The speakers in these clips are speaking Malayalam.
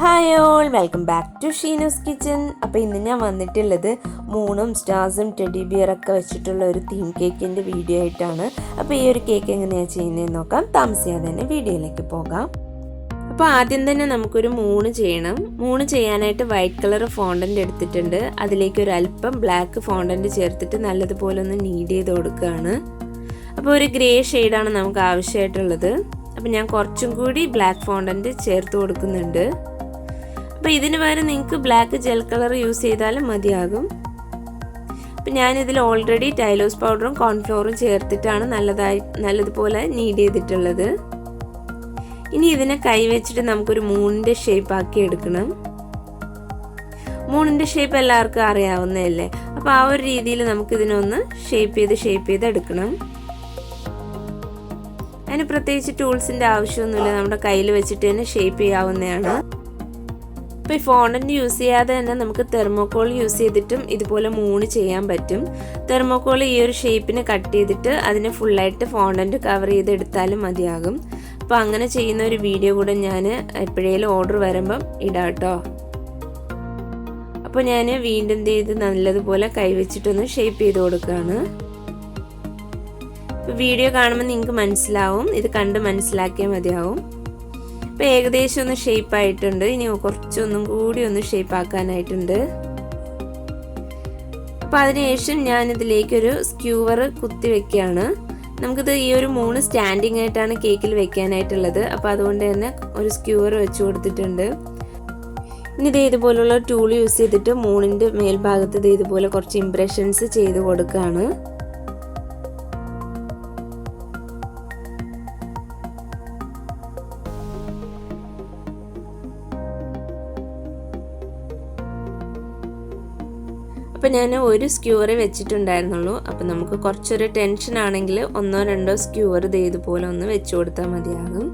Hi all, welcome back to Sheenu's kitchen. അപ്പോൾ ഇന്ന് ഞാൻ വന്നിട്ടുള്ളത് മൂണും സ്റ്റാർസും ടെഡി ബിയറൊക്കെ വെച്ചിട്ടുള്ള ഒരു തീം കേക്കിൻ്റെ വീഡിയോ ആയിട്ടാണ്. അപ്പോൾ ഈ ഒരു കേക്ക് എങ്ങനെയാണ് ചെയ്യുന്നതെന്ന് നോക്കാം. താമസിയാതെ തന്നെ വീഡിയോയിലേക്ക് പോകാം. അപ്പോൾ ആദ്യം തന്നെ നമുക്കൊരു മൂണ് ചെയ്യണം. മൂണ് ചെയ്യാനായിട്ട് വൈറ്റ് കളർ ഫോണ്ടൻ്റ് എടുത്തിട്ടുണ്ട്. അതിലേക്ക് ഒരു അല്പം ബ്ലാക്ക് ഫോണ്ടൻ്റ് ചേർത്തിട്ട് നല്ലതുപോലെ ഒന്ന് നീഡ് ചെയ്ത് കൊടുക്കുകയാണ്. അപ്പോൾ ഒരു ഗ്രേ ഷെയ്ഡാണ് നമുക്ക് ആവശ്യമായിട്ടുള്ളത്. അപ്പോൾ ഞാൻ കുറച്ചും കൂടി ബ്ലാക്ക് ഫോണ്ടൻ്റ് ചേർത്ത് കൊടുക്കുന്നുണ്ട്. അപ്പോൾ ഇതിന് പകരം നിങ്ങൾക്ക് ബ്ലാക്ക് ജെൽ കളർ യൂസ് ചെയ്താലും മതിയാകും. അപ്പം ഞാനിതിൽ ഓൾറെഡി ടൈലോസ് പൗഡറും കോൺഫ്ലോറും ചേർത്തിട്ടാണ് നല്ലതുപോലെ നീഡ് ചെയ്തിട്ടുള്ളത്. ഇനി ഇതിനെ കൈ വെച്ചിട്ട് നമുക്കൊരു മൂണിൻ്റെ ഷേപ്പ് ആക്കി എടുക്കണം. മൂണിൻ്റെ ഷേപ്പ് എല്ലാവർക്കും അറിയാവുന്നതല്ലേ. അപ്പോൾ ആ ഒരു രീതിയിൽ നമുക്കിതിനൊന്ന് ഷേപ്പ് ചെയ്ത് എടുക്കണം. അതിന് പ്രത്യേകിച്ച് ടൂൾസിൻ്റെ ആവശ്യമൊന്നുമില്ല, നമ്മുടെ കയ്യിൽ വെച്ചിട്ട് തന്നെ ഷേപ്പ് ചെയ്യാവുന്നതാണ്. അപ്പോൾ ഈ ഫോണ്ടൻ്റ് യൂസ് ചെയ്യാതെ തന്നെ നമുക്ക് തെർമോക്കോൾ യൂസ് ചെയ്തിട്ടും ഇതുപോലെ മൂണ് ചെയ്യാൻ പറ്റും. തെർമോക്കോൾ ഈ ഒരു ഷേപ്പിന് കട്ട് ചെയ്തിട്ട് അതിനെ ഫുള്ളായിട്ട് ഫോണ്ടൻ്റ് കവർ ചെയ്തെടുത്താലും മതിയാകും. അപ്പോൾ അങ്ങനെ ചെയ്യുന്ന ഒരു വീഡിയോ കൂടെ ഞാൻ എപ്പോഴേലും ഓർഡർ വരുമ്പം ഇടാം കേട്ടോ. അപ്പോൾ ഞാൻ വീണ്ടും ഇത് നല്ലതുപോലെ കൈവച്ചിട്ടൊന്ന് ഷേപ്പ് ചെയ്ത് കൊടുക്കുകയാണ്. ഇപ്പോൾ വീഡിയോ കാണുമ്പോൾ നിങ്ങൾക്ക് മനസ്സിലാവും, ഇത് കണ്ട് മനസ്സിലാക്കിയാൽ മതിയാവും. അപ്പോൾ ഏകദേശം ഒന്ന് ഷേപ്പ് ആയിട്ടുണ്ട്. ഇനി കുറച്ചൊന്നും കൂടി ഒന്ന് ഷേപ്പ് ആക്കാനായിട്ടുണ്ട്. അപ്പോൾ അതിനുശേഷം ഞാനിതിലേക്കൊരു സ്ക്യൂവർ കുത്തി വെക്കുകയാണ്. നമുക്കിത് ഈ ഒരു മൂന്ന് സ്റ്റാൻഡിങ് ആയിട്ടാണ് കേക്കിൽ വെക്കാനായിട്ടുള്ളത്. അപ്പോൾ അതുകൊണ്ട് തന്നെ ഒരു സ്ക്യൂവർ വെച്ച് കൊടുത്തിട്ടുണ്ട്. ഇനി ഇത് ഇതുപോലുള്ള ടൂൾ യൂസ് ചെയ്തിട്ട് മൂണിൻ്റെ മേൽഭാഗത്ത് ഇതുപോലെ കുറച്ച് ഇംപ്രഷൻസ് ചെയ്ത് കൊടുക്കുകയാണ്. അപ്പോൾ ഞാൻ ഒരു സ്ക്യൂവറേ വെച്ചിട്ടുണ്ടായിരുന്നുള്ളൂ. അപ്പോൾ നമുക്ക് കുറച്ചൊരു ടെൻഷൻ ആണെങ്കിൽ ഒന്നോ രണ്ടോ സ്ക്യൂവർ ഇതുപോലെ ഒന്ന് വെച്ച് കൊടുത്താൽ മതിയാകും.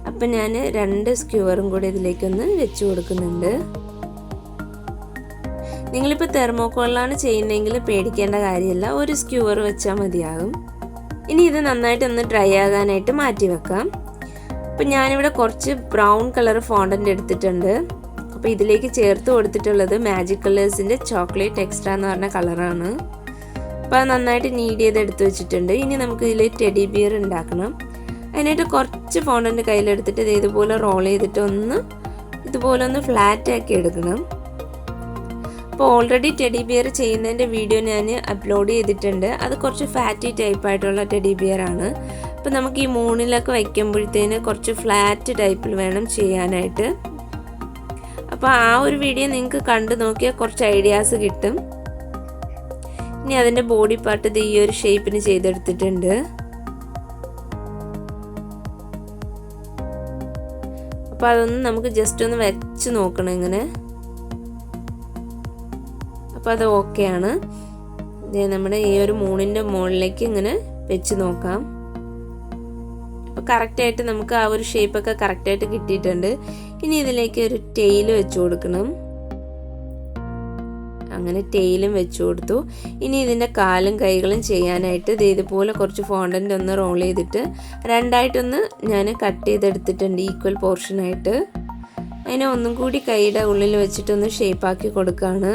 അപ്പം ഞാൻ 2 സ്ക്യൂവറും കൂടി ഇതിലേക്കൊന്ന് വെച്ച് കൊടുക്കുന്നുണ്ട്. നിങ്ങളിപ്പോൾ തെർമോക്കോളിലാണ് ചെയ്യുന്നതെങ്കിൽ പേടിക്കേണ്ട കാര്യമില്ല, ഒരു സ്ക്യൂവർ വെച്ചാൽ മതിയാകും. ഇനി ഇത് നന്നായിട്ടൊന്ന് ഡ്രൈ ആകാനായിട്ട് മാറ്റി വെക്കാം. അപ്പം ഞാനിവിടെ കുറച്ച് ബ്രൗൺ കളർ ഫോണ്ടൻ്റ് എടുത്തിട്ടുണ്ട്. അപ്പോൾ ഇതിലേക്ക് ചേർത്ത് കൊടുത്തിട്ടുള്ളത് മാജിക് കളേഴ്സിൻ്റെ ചോക്ലേറ്റ് എക്സ്ട്രാ എന്ന് പറഞ്ഞ കളറാണ്. അപ്പോൾ അത് നന്നായിട്ട് നീഡ് ചെയ്ത് എടുത്ത് വെച്ചിട്ടുണ്ട്. ഇനി നമുക്ക് ഇതിൽ ടെഡി ബിയർ ഉണ്ടാക്കണം. അതിനായിട്ട് കുറച്ച് ഫോണ്ടൻ്റ് കയ്യിലെടുത്തിട്ട് ഇതുപോലെ റോൾ ചെയ്തിട്ട് ഇതുപോലെ ഒന്ന് ഫ്ലാറ്റ് ആക്കി എടുക്കണം. അപ്പോൾ ഓൾറെഡി ടെഡി ബിയർ ചെയ്യുന്നതിൻ്റെ വീഡിയോ ഞാൻ അപ്ലോഡ് ചെയ്തിട്ടുണ്ട്. അത് കുറച്ച് ഫാറ്റി ടൈപ്പായിട്ടുള്ള ടെഡി ബിയർ ആണ്. അപ്പോൾ നമുക്ക് ഈ മൂണിലൊക്കെ വയ്ക്കുമ്പോഴത്തേന് കുറച്ച് ഫ്ലാറ്റ് ടൈപ്പിൽ വേണം ചെയ്യാനായിട്ട്. അപ്പോൾ ആ ഒരു വീഡിയോ നിങ്ങൾക്ക് കണ്ടു നോക്കിയാൽ കുറച്ച് ഐഡിയാസ് കിട്ടും. ഇനി അതിൻ്റെ ബോഡി പാർട്ട് ഈ ഒരു ഷേപ്പിന് ചെയ്തെടുത്തിട്ടുണ്ട്. അപ്പോൾ അതൊന്ന് നമുക്ക് ജസ്റ്റ് ഒന്ന് വെച്ച് നോക്കണം ഇങ്ങനെ. അപ്പോൾ അത് ഓക്കെയാണ്. നമ്മുടെ ഈ ഒരു മൂണിൻ്റെ മുകളിലേക്ക് ഇങ്ങനെ വെച്ച് നോക്കാം. അപ്പോൾ കറക്റ്റായിട്ട് നമുക്ക് ആ ഒരു ഷേപ്പൊക്കെ കറക്റ്റായിട്ട് കിട്ടിയിട്ടുണ്ട്. ഇനി ഇതിലേക്ക് ഒരു ടെയിൽ വെച്ച് കൊടുക്കണം. അങ്ങനെ ടെയിലും വെച്ച് കൊടുത്തു. ഇനി ഇതിൻ്റെ കാലും കൈകളും ചെയ്യാനായിട്ട് ഇതുപോലെ കുറച്ച് ഫോണ്ടൻ്റ് ഒന്ന് റോൾ ചെയ്തിട്ട് രണ്ടായിട്ടൊന്ന് ഞാൻ കട്ട് ചെയ്തെടുത്തിട്ടുണ്ട് ഈക്വൽ പോർഷനായിട്ട്. അതിനെ ഒന്നും കൂടി കൈയുടെ ഉള്ളിൽ വെച്ചിട്ടൊന്ന് ഷേപ്പാക്കി കൊടുക്കുകയാണ്.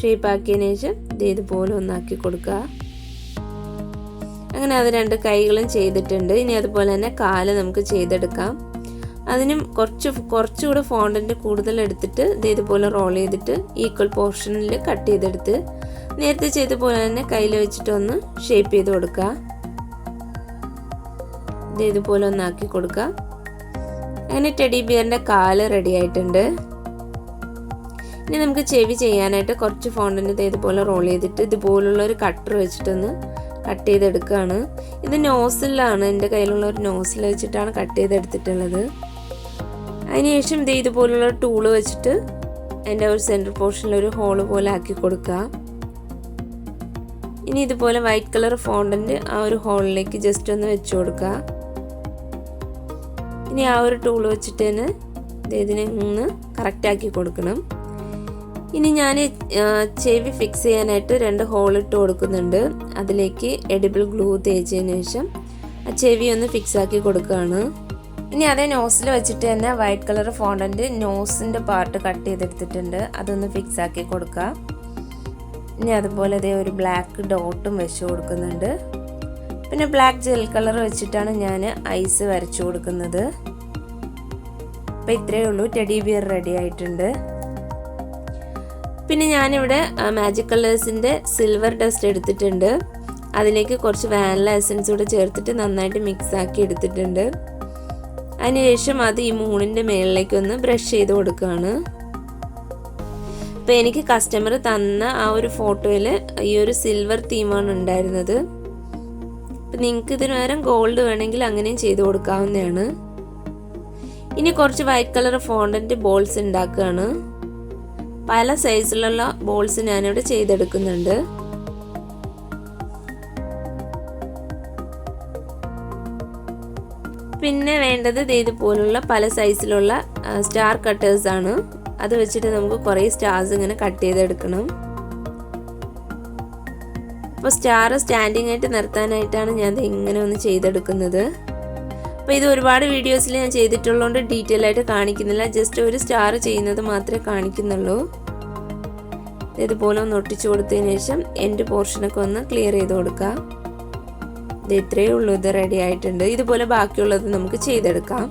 ഷേപ്പാക്കിയതിന് ശേഷം ഇതുപോലെ ഒന്നാക്കി കൊടുക്കുക. അങ്ങനെ അത് 2 കൈകളും ചെയ്തിട്ടുണ്ട്. ഇനി അതുപോലെ തന്നെ കാല് നമുക്ക് ചെയ്തെടുക്കാം. അതിനും കുറച്ചുകൂടെ ഫോണ്ടൻ്റ് കൂടുതൽ എടുത്തിട്ട് ഇതുപോലെ റോൾ ചെയ്തിട്ട് ഈക്വൽ പോർഷനിൽ കട്ട് ചെയ്തെടുത്ത് നേരത്തെ ചെയ്ത പോലെ തന്നെ കയ്യിൽ വെച്ചിട്ടൊന്ന് ഷേപ്പ് ചെയ്ത് കൊടുക്കുക. ഇതുപോലെ ഒന്നാക്കി കൊടുക്കുക. അങ്ങനെ ടെഡി ബിയറിൻ്റെ കാല് റെഡി ആയിട്ടുണ്ട്. ഇനി നമുക്ക് ചെവി ചെയ്യാനായിട്ട് കുറച്ച് ഫോണ്ടൻ്റ് ഇതുപോലെ റോൾ ചെയ്തിട്ട് ഇതുപോലുള്ള ഒരു കട്ടർ വെച്ചിട്ടൊന്ന് കട്ട് ചെയ്തെടുക്കുകയാണ്. ഇത് നോസിലാണ്, എൻ്റെ കയ്യിലുള്ള ഒരു നോസിൽ വെച്ചിട്ടാണ് കട്ട് ചെയ്തെടുത്തിട്ടുള്ളത്. അതിനുശേഷം ഇതുപോലുള്ള ടൂള് വെച്ചിട്ട് എൻ്റെ ഒരു സെൻറ്റർ പോർഷനിൽ ഒരു ഹോള് പോലെ ആക്കി കൊടുക്കുക. ഇനി ഇതുപോലെ വൈറ്റ് കളർ ഫോണ്ടൻ്റ് ആ ഒരു ഹോളിലേക്ക് ജസ്റ്റ് ഒന്ന് വെച്ച് കൊടുക്കുക. ഇനി ആ ഒരു ടൂള് വെച്ചിട്ട് തന്നെ ഇതിനെ ഒന്ന് കറക്റ്റാക്കി കൊടുക്കണം. ഇനി ഞാൻ ചെവി ഫിക്സ് ചെയ്യാനായിട്ട് 2 ഹോൾ ഇട്ട് കൊടുക്കുന്നുണ്ട്. അതിലേക്ക് എഡിബിൾ ഗ്ലൂ തേച്ചതിന് ശേഷം ആ ചെവി ഒന്ന് ഫിക്സ് ആക്കി കൊടുക്കുകയാണ്. ഇനി അതേ നോസിൽ വെച്ചിട്ട് തന്നെ വൈറ്റ് കളർ ഫോണ്ടൻറ്റ് നോസിൻ്റെ പാർട്ട് കട്ട് ചെയ്തെടുത്തിട്ടുണ്ട്. അതൊന്ന് ഫിക്സ് ആക്കി കൊടുക്കുക. ഇനി അതുപോലെ അതേ ഒരു ബ്ലാക്ക് ഡോട്ടും വെച്ച് കൊടുക്കുന്നുണ്ട്. പിന്നെ ബ്ലാക്ക് ജെൽ കളർ വെച്ചിട്ടാണ് ഞാൻ ഐസ് വരച്ചു കൊടുക്കുന്നത്. അപ്പോൾ ഇത്രയേ ഉള്ളൂ, ടെഡി ബിയർ റെഡി ആയിട്ടുണ്ട്. പിന്നെ ഞാനിവിടെ മാജിക് കളേഴ്സിൻ്റെ സിൽവർ ഡസ്റ്റ് എടുത്തിട്ടുണ്ട്. അതിലേക്ക് കുറച്ച് വാനില എസൻസ് കൂടെ ചേർത്തിട്ട് നന്നായിട്ട് മിക്സ് ആക്കി എടുത്തിട്ടുണ്ട്. അതിനുശേഷം അത് ഈ മൂണിൻ്റെ മേളിലേക്കൊന്ന് ബ്രഷ് ചെയ്ത് കൊടുക്കുകയാണ്. അപ്പോൾ എനിക്ക് കസ്റ്റമർ തന്ന ആ ഒരു ഫോട്ടോയിൽ ഈ ഒരു സിൽവർ തീമാണ് ഉണ്ടായിരുന്നത്. അപ്പം നിങ്ങൾക്ക് ഇതിന് പകരം ഗോൾഡ് വേണമെങ്കിൽ അങ്ങനെയും ചെയ്ത് കൊടുക്കാവുന്നതാണ്. ഇനി കുറച്ച് വൈറ്റ് കളർ ഫോണ്ടൻറ്റ് ബോൾസ് ഉണ്ടാക്കുകയാണ്. പല സൈസിലുള്ള ബോൾസ് ഞാനിവിടെ ചെയ്തെടുക്കുന്നുണ്ട്. പിന്നെ വേണ്ടത് ഇതുപോലുള്ള പല സൈസിലുള്ള സ്റ്റാർ കട്ടേഴ്സ് ആണ്. അത് വെച്ചിട്ട് നമുക്ക് കുറേ സ്റ്റാർസ് ഇങ്ങനെ കട്ട് ചെയ്തെടുക്കണം. അപ്പോൾ സ്റ്റാർ സ്റ്റാൻഡിങ് ആയിട്ട് നിർത്താനായിട്ടാണ് ഞാൻ ഇങ്ങനെ ഒന്ന് ചെയ്തെടുക്കുന്നത്. അപ്പോൾ ഇത് ഒരുപാട് വീഡിയോസിൽ ഞാൻ ചെയ്തിട്ടുള്ളതുകൊണ്ട് ഡീറ്റെയിൽ ആയിട്ട് കാണിക്കുന്നില്ല. ജസ്റ്റ് ഒരു സ്റ്റാർ ചെയ്യുന്നത് മാത്രമേ കാണിക്കുന്നുള്ളൂ. ഇതുപോലെ ഒന്ന് ഒട്ടിച്ചു കൊടുത്തതിന് ശേഷം എൻഡ് പോർഷനൊക്കെ ഒന്ന് ക്ലിയർ ചെയ്ത് കൊടുക്കുക. ഇത് ഇത്രയേ ഉള്ളൂ, ഇത് റെഡി ആയിട്ടുണ്ട്. ഇതുപോലെ ബാക്കിയുള്ളത് നമുക്ക് ചെയ്തെടുക്കാം.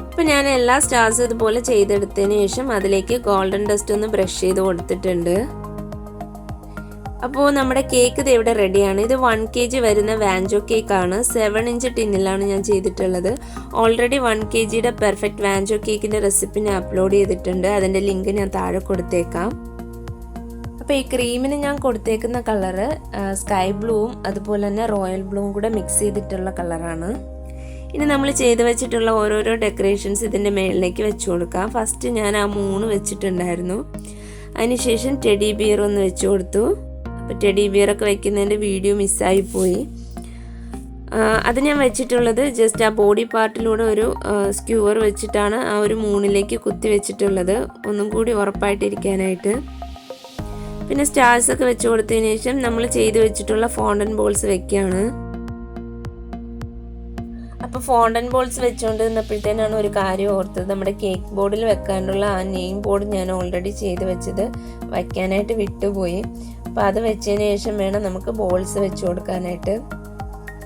ഇപ്പം ഞാൻ എല്ലാ സ്റ്റാർസും ഇതുപോലെ ചെയ്തെടുത്തതിന് ശേഷം അതിലേക്ക് ഗോൾഡൻ ഡസ്റ്റ് ഒന്ന് ബ്രഷ് ചെയ്ത് കൊടുത്തിട്ടുണ്ട്. അപ്പോൾ നമ്മുടെ കേക്ക് ഇത് ഇവിടെ റെഡിയാണ്. ഇത് 1 kg വരുന്ന വാഞ്ചോ കേക്കാണ്. 7 ഇഞ്ച് ടിന്നിലാണ് ഞാൻ ചെയ്തിട്ടുള്ളത്. ഓൾറെഡി 1 kgയുടെ പെർഫെക്റ്റ് വാഞ്ചോ കേക്കിൻ്റെ റെസിപ്പി ഞാൻ അപ്ലോഡ് ചെയ്തിട്ടുണ്ട്. അതിൻ്റെ ലിങ്ക് ഞാൻ താഴെ കൊടുത്തേക്കാം. അപ്പോൾ ഈ ക്രീമിന് ഞാൻ കൊടുത്തേക്കുന്ന കളറ് സ്കൈ ബ്ലൂവും അതുപോലെ തന്നെ റോയൽ ബ്ലൂവും കൂടെ മിക്സ് ചെയ്തിട്ടുള്ള കളറാണ്. ഇനി നമ്മൾ ചെയ്ത് വെച്ചിട്ടുള്ള ഓരോരോ ഡെക്കറേഷൻസ് ഇതിൻ്റെ മേളിലേക്ക് വെച്ച് കൊടുക്കാം. ഫസ്റ്റ് ഞാൻ ആ 3 വെച്ചിട്ടുണ്ടായിരുന്നു. അതിനുശേഷം ടെഡി ബിയർ ഒന്ന് വെച്ച് കൊടുത്തു. അപ്പോൾ ടെഡി ബിയറൊക്കെ വെക്കുന്നതിൻ്റെ വീഡിയോ മിസ്സായിപ്പോയി. അത് ഞാൻ വെച്ചിട്ടുള്ളത് ജസ്റ്റ് ആ ബോഡി പാർട്ടിലൂടെ ഒരു സ്ക്യൂവർ വെച്ചിട്ടാണ് ആ ഒരു 3ലേക്ക് കുത്തി വെച്ചിട്ടുള്ളത്, ഒന്നും കൂടി ഉറപ്പായിട്ടിരിക്കാനായിട്ട്. പിന്നെ സ്റ്റാർസൊക്കെ വെച്ച് കൊടുത്തതിന് ശേഷം നമ്മൾ ചെയ്ത് വെച്ചിട്ടുള്ള ഫോണ്ടൻ ബോൾസ് വെക്കുകയാണ്. അപ്പോൾ ഫോണ്ടൻ ബോൾസ് വെച്ചുകൊണ്ട് നിന്നപ്പോഴത്തേനാണ് ഒരു കാര്യം ഓർത്തത്. നമ്മുടെ കേക്ക് ബോർഡിൽ വെക്കാനുള്ള ആ നെയിം ബോർഡ് ഞാൻ ഓൾറെഡി ചെയ്ത് വെച്ചത് വയ്ക്കാനായിട്ട് വിട്ടുപോയി. അപ്പോൾ അത് വെച്ചതിന് ശേഷം വേണം നമുക്ക് ബോൾസ് വെച്ച് കൊടുക്കാനായിട്ട്.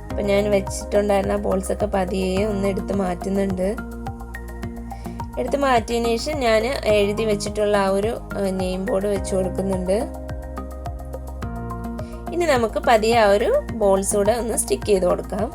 അപ്പോൾ ഞാൻ വെച്ചിട്ടുണ്ടായിരുന്ന ബോൾസൊക്കെ പതിയെ ഒന്ന് എടുത്ത് മാറ്റുന്നുണ്ട്. എടുത്ത് മാറ്റിയതിന് ശേഷം ഞാൻ എഴുതി വെച്ചിട്ടുള്ള ആ ഒരു നെയിം ബോർഡ് വെച്ച് കൊടുക്കുന്നുണ്ട്. ഇനി നമുക്ക് പതിയെ ആ ഒരു ബോൾസ് കൂടെ ഒന്ന് സ്റ്റിക്ക് ചെയ്ത് കൊടുക്കാം.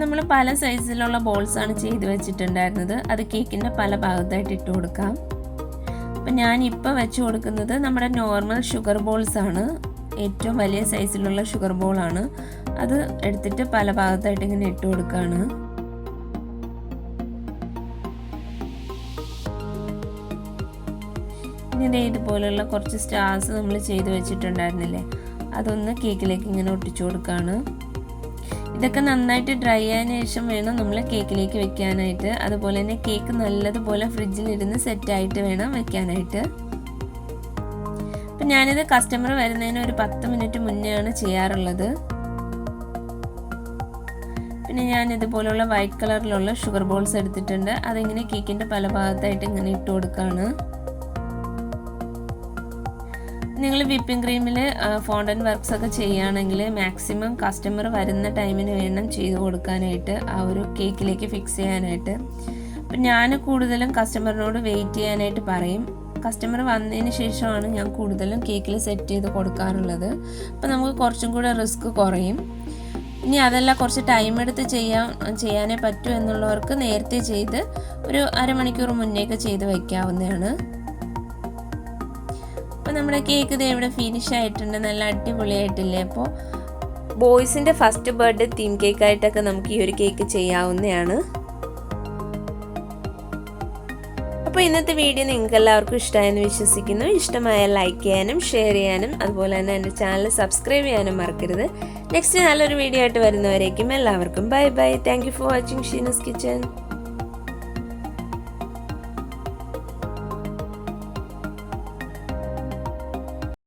നമ്മൾ പല സൈസിലുള്ള ബോൾസാണ് ചെയ്ത് വെച്ചിട്ടുണ്ടായിരുന്നത്. അത് കേക്കിൻ്റെ പല ഭാഗത്തായിട്ട് ഇട്ട് കൊടുക്കാം. അപ്പം ഞാനിപ്പോൾ വെച്ച് കൊടുക്കുന്നത് നമ്മുടെ നോർമൽ ഷുഗർ ബോൾസാണ്. ഏറ്റവും വലിയ സൈസിലുള്ള ഷുഗർ ബോളാണ്. അത് എടുത്തിട്ട് പല ഭാഗത്തായിട്ട് ഇങ്ങനെ ഇട്ട് കൊടുക്കുകയാണ്. ഇനി ഇതുപോലുള്ള കുറച്ച് സ്റ്റാർസ് നമ്മൾ ചെയ്ത് വെച്ചിട്ടുണ്ടായിരുന്നില്ലേ, അതൊന്ന് കേക്കിലേക്ക് ഇങ്ങനെ ഒട്ടിച്ചു കൊടുക്കുകയാണ്. ഇതൊക്കെ നന്നായിട്ട് ഡ്രൈ ആയതിനു ശേഷം വേണം നമ്മൾ കേക്കിലേക്ക് വെക്കാനായിട്ട്. അതുപോലെ തന്നെ കേക്ക് നല്ലതുപോലെ ഫ്രിഡ്ജിലിരുന്ന് സെറ്റായിട്ട് വേണം വെക്കാനായിട്ട്. അപ്പം ഞാനിത് കസ്റ്റമർ വരുന്നതിന് ഒരു 10 മിനിറ്റ് മുന്നെയാണ് ചെയ്യാറുള്ളത്. പിന്നെ ഞാൻ ഇതുപോലുള്ള വൈറ്റ് കളറിലുള്ള ഷുഗർ ബോൾസ് എടുത്തിട്ടുണ്ട്. അതിങ്ങനെ കേക്കിൻ്റെ പല ഭാഗത്തായിട്ട് ഇങ്ങനെ ഇട്ട് കൊടുക്കുകയാണ്. നിങ്ങൾ വിപ്പിംഗ് ക്രീമിൽ ഫോണ്ടൻ വർക്ക്സ് ഒക്കെ ചെയ്യുകയാണെങ്കിൽ മാക്സിമം കസ്റ്റമർ വരുന്ന ടൈമിന് വേണം ചെയ്ത് കൊടുക്കാനായിട്ട്, ആ ഒരു കേക്കിലേക്ക് ഫിക്സ് ചെയ്യാനായിട്ട്. അപ്പം ഞാൻ കൂടുതലും കസ്റ്റമറിനോട് വെയിറ്റ് ചെയ്യാനായിട്ട് പറയും. കസ്റ്റമർ വന്നതിന് ശേഷമാണ് ഞാൻ കൂടുതലും കേക്കിൽ സെറ്റ് ചെയ്ത് കൊടുക്കാറുള്ളത്. അപ്പോൾ നമുക്ക് കുറച്ചും കൂടെ റിസ്ക് കുറയും. ഇനി അതല്ല കുറച്ച് ടൈം എടുത്ത് ചെയ്യാനേ പറ്റൂ എന്നുള്ളവർക്ക് നേരത്തെ ചെയ്ത് ഒരു അരമണിക്കൂർ മുന്നേക്ക് ചെയ്ത് വയ്ക്കാവുന്നതാണ്. അപ്പോൾ നമ്മുടെ കേക്ക് ഇത് ഇവിടെ ഫിനിഷ് ആയിട്ടുണ്ട്, നല്ല അടിപൊളിയായിട്ടില്ലേ. അപ്പോൾ ബോയ്സിൻ്റെ ഫസ്റ്റ് ബർത്ത്ഡേ തീം കേക്കായിട്ടൊക്കെ നമുക്ക് ഈ ഒരു കേക്ക് ചെയ്യാവുന്നതാണ്. അപ്പോൾ ഇന്നത്തെ വീഡിയോ നിങ്ങൾക്ക് എല്ലാവർക്കും ഇഷ്ടമായെന്ന് വിശ്വസിക്കുന്നു. ഇഷ്ടമായാൽ ലൈക്ക് ചെയ്യാനും ഷെയർ ചെയ്യാനും അതുപോലെ തന്നെ എൻ്റെ ചാനൽ സബ്സ്ക്രൈബ് ചെയ്യാനും മറക്കരുത്. നെക്സ്റ്റ് നല്ലൊരു വീഡിയോ ആയിട്ട് വരുന്നവരേക്കും എല്ലാവർക്കും bye bye. Thank you for watching Sheenu's kitchen.